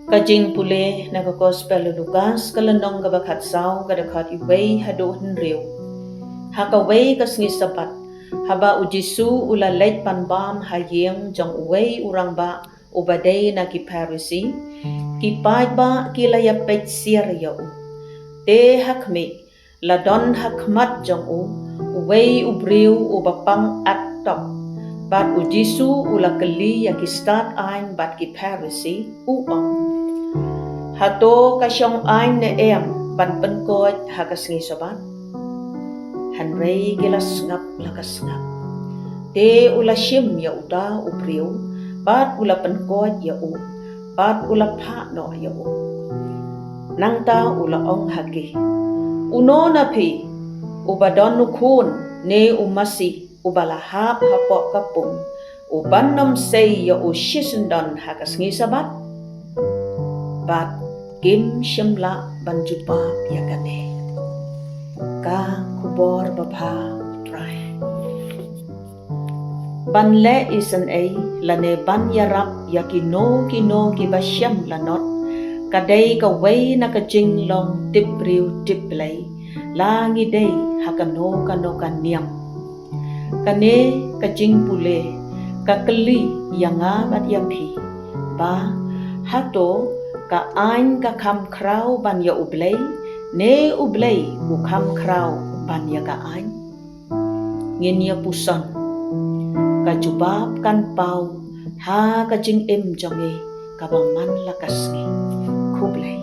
Kajing pule na ka gospel Lukas kalanong ka bakat saw ka dakat iway hadohin riw. Hakaway kasngi sabat haba u Jisu ulalait panbam hayeng jang uway urang ba ubaday na ki Parisi kipay ba kilayapet sir yao. Te hakmi ladon hakmat jang uway ubriw ubapang atop bat u Jisu ulakali yakistat ain bat ki Parisi uong. Hato kasyong ain na ban penkot hakasngi sobat. Hanrei gilas ngap lakas ngap. Te ula syim ya uda upriu, bat ula penkot ya bat ula pakno ya Nangta ula ong hagi. Uno na pi, ubadon nukun ne umasi ubalahap hapok kapung, ubanom say ya shisendon hakasngi sabat. Bat kim syamla banjupa yakane ka kubor bapa try banle isan lane ban yarap yakino kino kibasyam lanot kadai kaway nakajing long tipriu tiplay langi day hakano kano kaniam kane kajing pule kakeli yanga bat yapi ba hato ka ain ka kam kraw ban ya ublay ne ublay u kam kraw ban ya ka ain ngin ya puson ka jubab kan pau ha ka jing em jonge ka baman lakasngi kublay